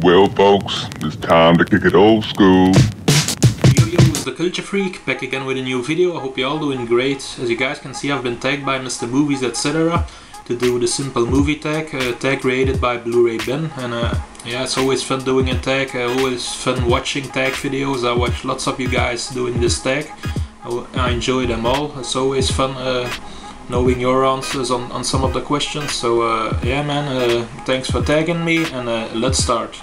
Well, folks, it's time to kick it old school. Yoyo is TheCultureFreak, back again with a new video. I hope you're all doing great. As you guys can see, I've been tagged by MrMoviesETC to do the simple movie tag, tag created by Blu-ray Benn. And yeah, it's always fun doing a tag, always fun watching tag videos. I watch lots of you guys doing this tag. I enjoy them all. It's always fun knowing your answers on some of the questions. So yeah man, thanks for tagging me, and let's start.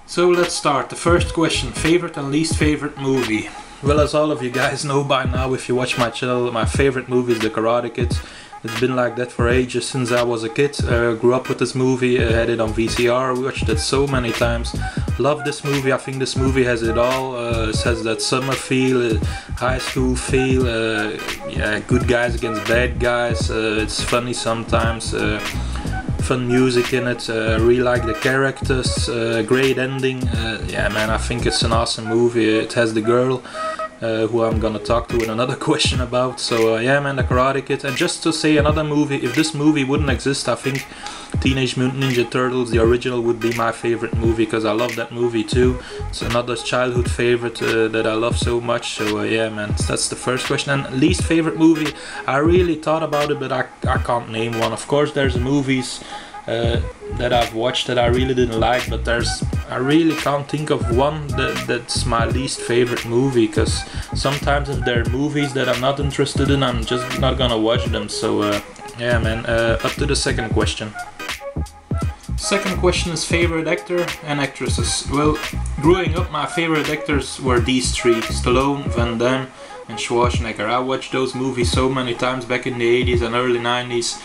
So let's start. The first question: favorite and least favorite movie. Well, as all of you guys know by now, if you watch my channel, my favorite movie is The Karate Kid. It's been like that for ages, since I was a kid. Grew up with this movie, had it on VCR, watched it so many times. Love this movie. I think this movie has it all. It has that summer feel, high school feel, yeah, good guys against bad guys. It's funny sometimes. Fun music in it, really like the characters, great ending. Yeah man, I think it's an awesome movie. It has the girl who I'm gonna talk to in another question about. So yeah man, The Karate Kid. And just to say another movie, if this movie wouldn't exist, I think Teenage Mutant Ninja Turtles, the original, would be my favorite movie, because I love that movie too. It's another childhood favorite that I love so much. So yeah man, that's the first question. And least favorite movie, I really thought about it, but I can't name one. Of course there's movies that I've watched that I really didn't like, but I really can't think of one that's my least favorite movie, because sometimes if there are movies that I'm not interested in, I'm just not gonna watch them. So yeah man, up to the second question. Second question is favorite actor and actresses. Well, growing up my favorite actors were these three: Stallone, Van Damme and Schwarzenegger. I watched those movies so many times back in the 80s and early 90s.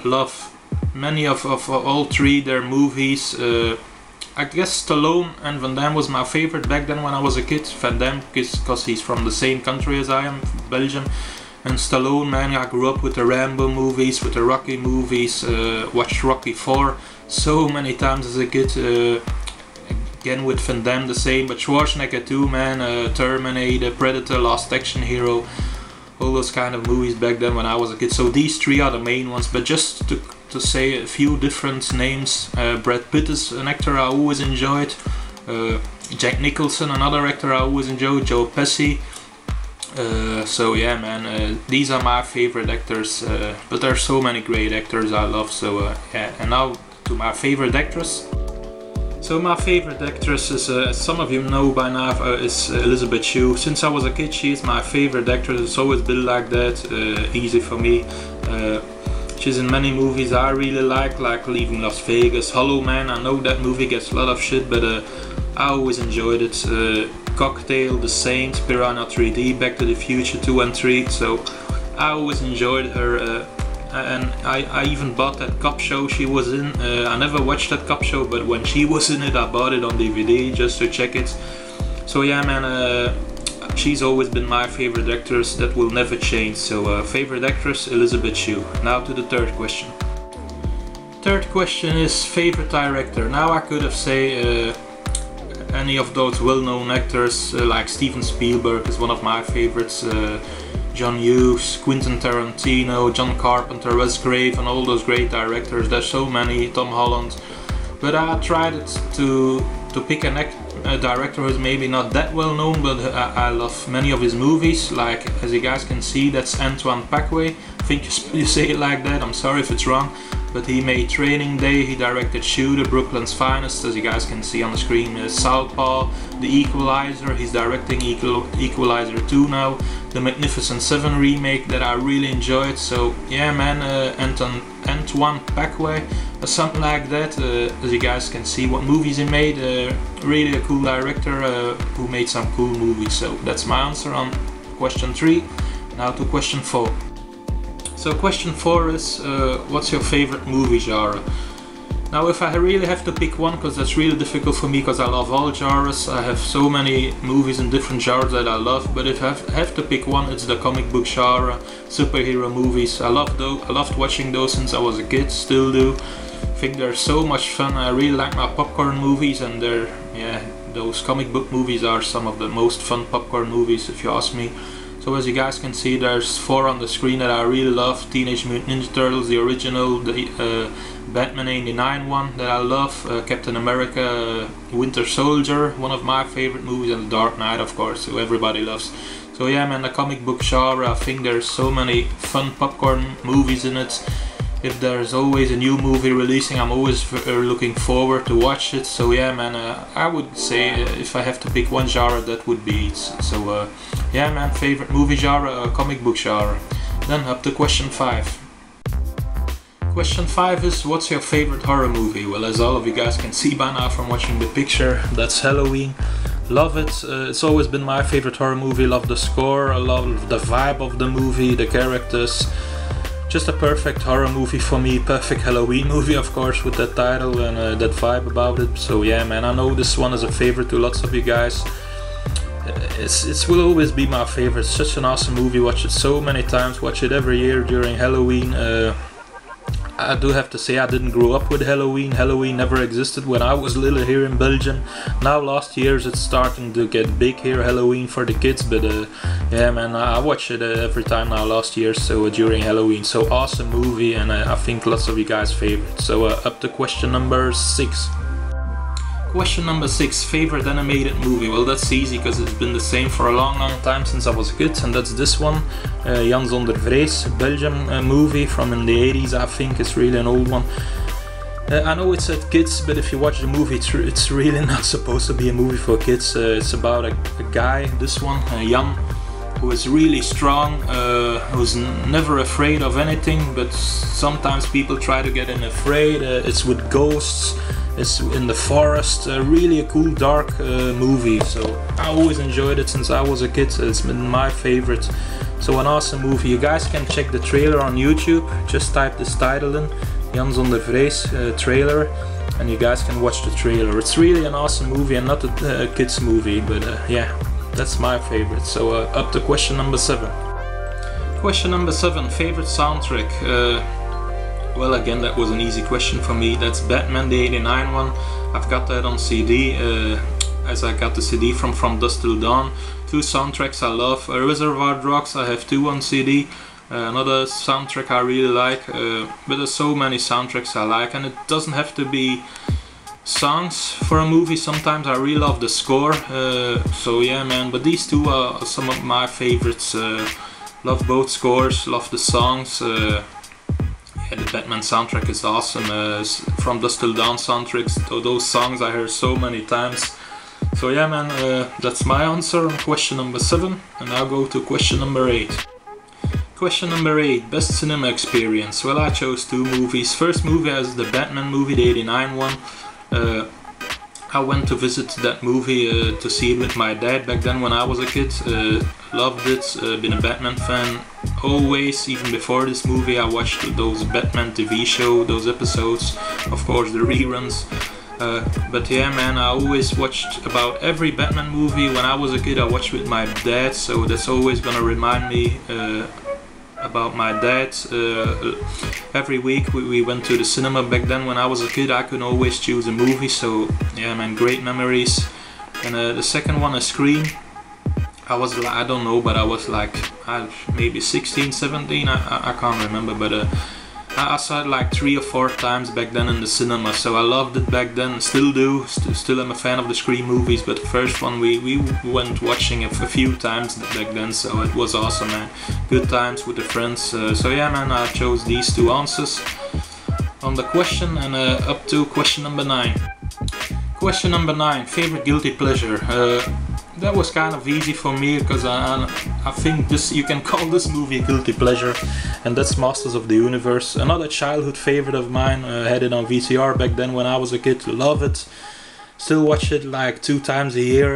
Love many of all three their movies. I guess Stallone and Van Damme was my favorite back then when I was a kid. Van Damme because he's from the same country as I am, Belgium. And Stallone, man, I grew up with the Rambo movies, with the Rocky movies, watched Rocky 4 so many times as a kid. Again with Van Damme the same, but Schwarzenegger too, man. Terminator, Predator, Last Action Hero, all those kind of movies back then when I was a kid. So these three are the main ones. But just to say a few different names, Brad Pitt is an actor I always enjoyed. Jack Nicholson, another actor I always enjoyed. Joe Pesci. So yeah man, these are my favorite actors, but there are so many great actors I love. So yeah, and now to my favorite actress. So my favorite actress is, as some of you know by now, is Elizabeth Shue. Since I was a kid, she is my favorite actress. It's always been like that, easy for me. She's in many movies I really like Leaving Las Vegas, Hollow Man. I know that movie gets a lot of shit, but I always enjoyed it. Cocktail, The Saint, Piranha 3D, Back to the Future 2 and 3. So I always enjoyed her. And I even bought that cop show she was in. I never watched that cop show, but when she was in it I bought it on DVD just to check it. So yeah man, she's always been my favorite actress. That will never change. So favorite actress, Elizabeth Shue. Now to the third question. Third question is favorite director. Now I could have said any of those well-known actors, like Steven Spielberg is one of my favorites. John Hughes, Quentin Tarantino, John Carpenter, Wes Craven, all those great directors. There's so many, Tom Holland. But I tried to pick a director who's maybe not that well known, but I love many of his movies. Like, as you guys can see, that's Antoine Fuqua. I think you say it like that, I'm sorry if it's wrong. But he made Training Day, he directed Shooter, Brooklyn's Finest, as you guys can see on the screen, Southpaw, The Equalizer, he's directing Equalizer 2 now, The Magnificent Seven remake that I really enjoyed. So yeah man, Antoine Fuqua, something like that. As you guys can see what movies he made, really a cool director who made some cool movies. So that's my answer on question 3. Now to question 4. So question 4 is, what's your favorite movie genre? Now if I really have to pick one, because that's really difficult for me because I love all genres, I have so many movies in different genres that I love, but if I have to pick one, it's the comic book genre, superhero movies. I loved watching those since I was a kid, still do. I think they're so much fun. I really like my popcorn movies, and those comic book movies are some of the most fun popcorn movies if you ask me. So as you guys can see, there's 4 on the screen that I really love. Teenage Mutant Ninja Turtles, the original, the Batman 89 one that I love, Captain America, Winter Soldier, one of my favorite movies, and The Dark Knight, of course, who everybody loves. So yeah, man, the comic book genre, I think there's so many fun popcorn movies in it. If there's always a new movie releasing, I'm always looking forward to watch it. So yeah, man, I would say if I have to pick one genre, that would be it. So yeah, man, favorite movie genre, comic book genre. Then up to question 5. Question 5 is, what's your favorite horror movie? Well, as all of you guys can see by now from watching the picture, that's Halloween. Love it. It's always been my favorite horror movie. Love the score, I love the vibe of the movie, the characters. Just a perfect horror movie for me. Perfect Halloween movie, of course, with that title and that vibe about it. So yeah, man, I know this one is a favorite to lots of you guys. It will always be my favorite. It's such an awesome movie. Watch it so many times. Watch it every year during Halloween. I do have to say I didn't grow up with Halloween. Halloween never existed when I was little here in Belgium. Now last years it's starting to get big here, Halloween for the kids, but yeah, man, I watch it every time now last year, so during Halloween. So awesome movie, and I think lots of you guys favorite. So up to question number 6. Question number 6, favorite animated movie. Well, that's easy because it's been the same for a long time since I was a kid, and that's this one, Jan Zonder Vrees, Belgium movie from in the 80s, I think. It's really an old one. I know it said kids, but if you watch the movie, it's really not supposed to be a movie for kids. It's about a guy, this one, Jan, who is really strong, who's never afraid of anything, but sometimes people try to get him afraid. It's with ghosts. It's in the forest, really a cool dark movie, so I always enjoyed it since I was a kid. It's been my favorite. So an awesome movie. You guys can check the trailer on YouTube, just type this title in, Jan Zonder Vrees trailer, and you guys can watch the trailer. It's really an awesome movie and not a kids movie, but yeah, that's my favorite. So up to question number 7. Question number 7, favorite soundtrack. Well, again, that was an easy question for me. That's Batman, the 89 one. I've got that on CD, as I got the CD from Dusk Till Dawn. 2 soundtracks I love. Reservoir Dogs, I have 2 on CD. Another soundtrack I really like. But there's so many soundtracks I like, and it doesn't have to be songs for a movie. Sometimes I really love the score. So yeah, man, but these 2 are some of my favorites. Love both scores, love the songs. Yeah, the Batman soundtrack is awesome. From Dusk Till Dawn soundtracks, those songs I heard so many times. So yeah, man, that's my answer on question number 7, and I'll go to question number 8. Question number 8, best cinema experience. Well, I chose 2 movies. First movie is the Batman movie, the 89 one. I went to visit that movie to see it with my dad back then when I was a kid. Loved it, been a Batman fan always. Even before this movie I watched those Batman TV show, those episodes, of course the reruns. But yeah, man, I always watched about every Batman movie. When I was a kid I watched with my dad, so that's always gonna remind me about my dad. Every week we went to the cinema. Back then when I was a kid I could always choose a movie, so yeah, man, great memories. And the second one is Scream. I was like, I don't know, but I was like maybe 16, 17, I can't remember, but I saw it like 3 or 4 times back then in the cinema, so I loved it back then, still do, still am a fan of the Scream movies, but the first one we went watching a few times back then, so it was awesome, man. Good times with the friends, so yeah, man, I chose these 2 answers on the question, and up to question number 9. Question number 9, favorite guilty pleasure. That was kind of easy for me, because I think you can call this movie a guilty pleasure, and that's Masters of the Universe. Another childhood favorite of mine. Had it on VCR back then when I was a kid. Love it. Still watch it like 2 times a year.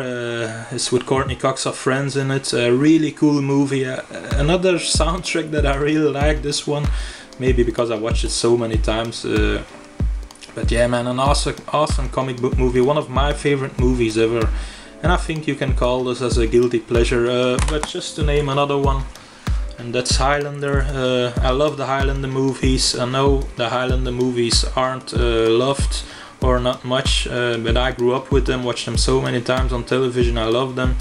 It's with Courtney Cox of Friends in it. A really cool movie. Another soundtrack that I really like. This one, maybe because I watched it so many times. But yeah, man, an awesome comic book movie. One of my favorite movies ever. And I think you can call this as a guilty pleasure, but just to name another one, and that's Highlander. I love the Highlander movies. I know the Highlander movies aren't loved or not much, but I grew up with them, watched them so many times on television. I love them.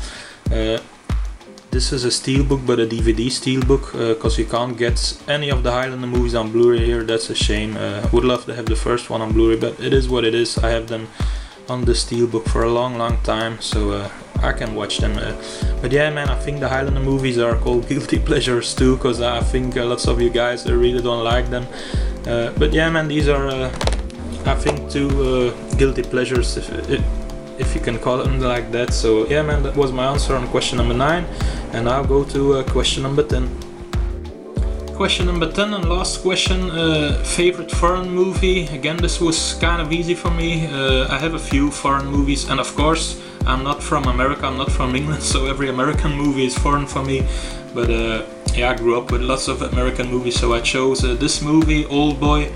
This is a steelbook, but a DVD steelbook, because you can't get any of the Highlander movies on Blu-ray here. That's a shame. Would love to have the first one on Blu-ray, but it is what it is. I have them on the steelbook for a long time, so I can watch them. But yeah, man, I think the Highlander movies are called guilty pleasures too, because I think lots of you guys really don't like them. But yeah, man, these are I think two guilty pleasures, if you can call them like that. So yeah, man, that was my answer on question number 9, and I'll go to question number 10. Question number 10 and last question, favorite foreign movie. Again, this was kind of easy for me. I have a few foreign movies, and of course I'm not from America, I'm not from England, so every American movie is foreign for me. But yeah, I grew up with lots of American movies, so I chose this movie, Oldboy.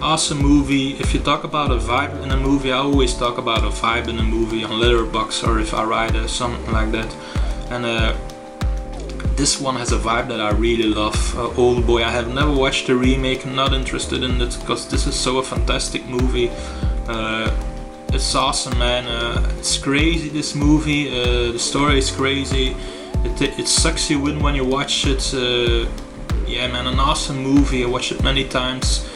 Awesome movie. If you talk about a vibe in a movie, I always talk about a vibe in a movie on Letterboxd, or if I write something like that. And this one has a vibe that I really love. Oldboy. I have never watched the remake, not interested in it, because this is so a fantastic movie. It's awesome, man. It's crazy, this movie. The story is crazy. It sucks you in when you watch it. Yeah, man, an awesome movie. I watched it many times.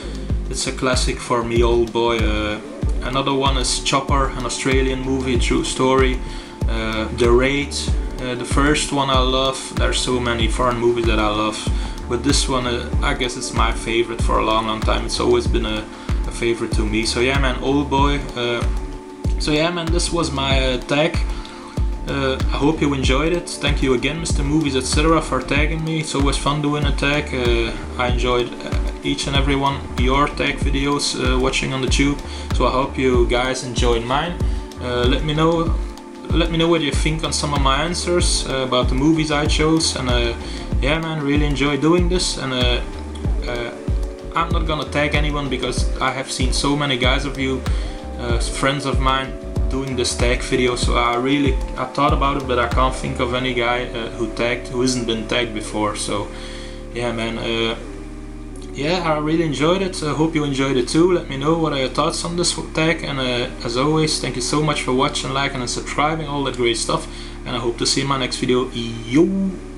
It's a classic for me, Oldboy. Another one is Chopper, an Australian movie, true story. The Raid. The first one I love. There's so many foreign movies that I love, but this one I guess it's my favorite for a long time. It's always been a favorite to me. So yeah, man, Oldboy. So yeah, man, this was my tag. I hope you enjoyed it. Thank you again, MrMoviesETC, for tagging me. It's always fun doing a tag. I enjoyed each and every one your tag videos watching on the tube. So I hope you guys enjoyed mine. Let me know what you think on some of my answers about the movies I chose. And yeah, man, really enjoy doing this. And I'm not gonna tag anyone, because I have seen so many guys of you, friends of mine, doing this tag video. So I thought about it, but I can't think of any guy who hasn't been tagged before. So yeah, man, yeah, I really enjoyed it. I hope you enjoyed it too. Let me know what are your thoughts on this tag. And as always, thank you so much for watching, liking and subscribing, all that great stuff. And I hope to see you in my next video. Yo!